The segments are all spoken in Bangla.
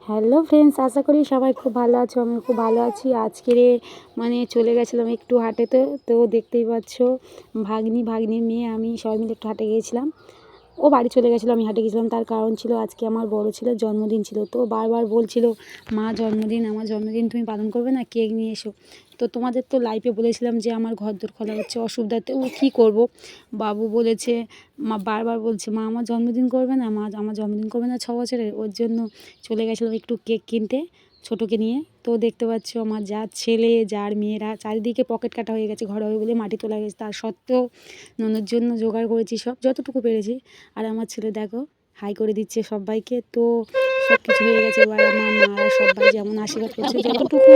হ্যালো ফ্রেন্ডস, আশা করি সবাই খুব ভালো আছো। আমি খুব ভালো আছি। আজকে চলে গেছিলাম একটু হাঁটেতে। তো দেখতেই পাচ্ছ ভাগ্নির মেয়ে আমি সবাই মিলে একটু হাঁটে গিয়েছিলাম। ও বাড়ি চলে গেছিলো, আমি হাঁটে গেছিলাম। তার কারণ ছিল আজকে আমার বড় ছেলের জন্মদিন ছিল। তো বারবার বলছিল, মা আমার জন্মদিন তুমি পালন করবে না, কেক নিয়ে এসো। তো তোমাদের তো লাইভে বলেছিলাম যে আমার ঘরদোর খোলা হচ্ছে, অসুবিধাতে ও কী করবো। বাবু বলেছে, বারবার বলছে, মা আমার জন্মদিন করবে না, মা আমার জন্মদিন করবে না 6 বছরের। ওর জন্য চলে গেছিলাম একটু কেক কিনতে ছোটোকে নিয়ে। তো দেখতে পাচ্ছ আমার যার ছেলে যার মেয়েরা চারিদিকে পকেট কাটা হয়ে গেছে, ঘর হবে বলে মাটি তোলা গেছে। তার সত্ত্বেও ননদের জন্য জোগাড় করেছি সব যতটুকু পেরেছি। আর আমার ছেলে দেখো হাই করে দিচ্ছে সবাইকে। তো সব কিছু হয়ে গেছে। এবার আমার মারা সবাই যেমন আশীর্বাদ করছে যতটুকু,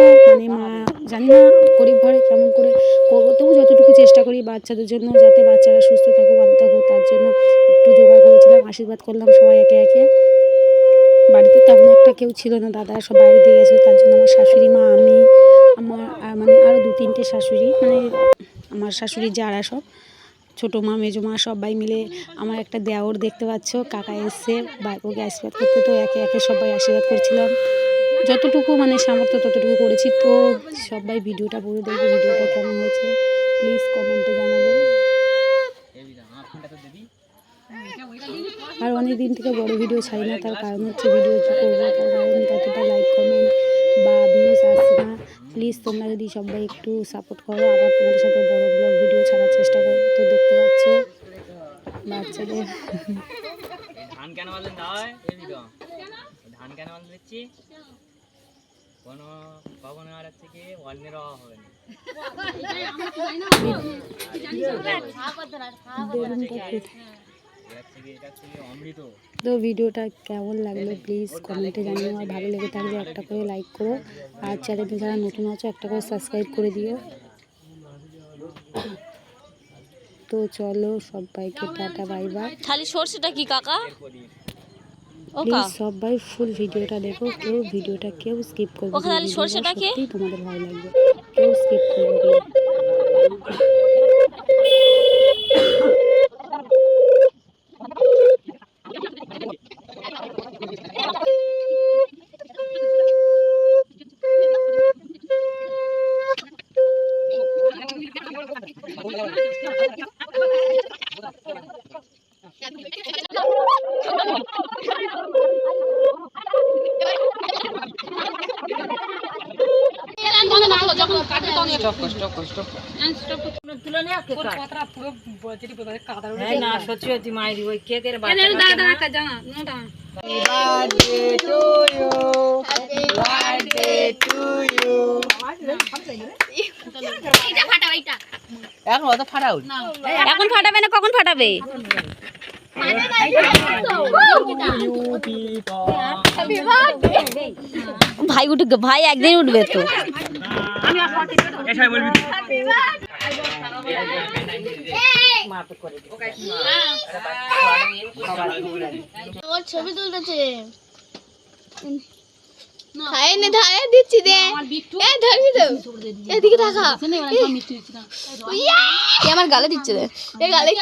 মা জানি না গরিব ঘরে কেমন করে করবো, তবু যতটুকু চেষ্টা করি বাচ্চাদের জন্য, যাতে বাচ্চারা সুস্থ থাকুক ভালো থাকুক, তার জন্য একটু জোগাড় করেছিলাম। আশীর্বাদ করলাম সবাই একে একে। বাড়িতে তেমন একটা কেউ ছিল না, দাদা সব বাইরে দিয়ে গেছিলো। তার জন্য আমার শাশুড়ি মা, আমি, আমার আরও 2-3টে শাশুড়ি, আমার শাশুড়ি যারা সব ছোটো মা মেজো মা সবাই মিলে, আমার একটা দেওর দেখতে পাচ্ছ কাকা এসছে ওকে আশীর্বাদ করতে। তো একে একে সবাই আশীর্বাদ করছিলাম যতটুকু সামর্থ্য ততটুকু করেছি। তো সবাই ভিডিওটা পুরো দেখবে, ভিডিওটা কেমন হয়েছে প্লিজ কমেন্টে জানাবে। আর অনেক দিন থেকে বড় ভিডিও ছাড়ি না, তার কারণ হচ্ছে ভিডিও কী করবো, তার কারণ ততটা লাইক কমেন্ট বা ভিউজ আসছে না। প্লিজ তোমরা যদি সবাই একটু সাপোর্ট করো, আবার তোমাদের সাথে বড় ব্লগ ভিডিও ছাড়ার চেষ্টা করো। তো দেখতে পাচ্ছ বাচ্চাদের ধান কেন বলেন দাও ধান কেন বলেন দিচ্ছি কোনো কখনো আর হচ্ছে কি অন্যের অভাব হবে না। তো ভিডিওটা কেমন লাগলো প্লিজ কমেন্টে জানিও। আর ভালো লেগে থাকলে একটা করে লাইক করো, আর চ্যানেলে যারা নতুন আছো একটা করে সাবস্ক্রাইব করে দিও। তো চলো সবাইকে টাটা বাই বাই। খালি সরষেটা কি কাকা? প্লিজ সবাই ফুল ভিডিওটা দেখো, কেউ স্কিপ করবে না। ভিডিওটা সত্যিই তোমাদের ভালো লাগবে, কেউ স্কিপ করবে না। এখন ফাটাবে না, কখন ফাটাবে? ভাই উঠবে, ভাই একদিন উঠবে তো। ছবি তুলতেছে দিচ্ছি দে, ধরবি তো এদিকে দেখা, আমার গালে দিচ্ছে, গালে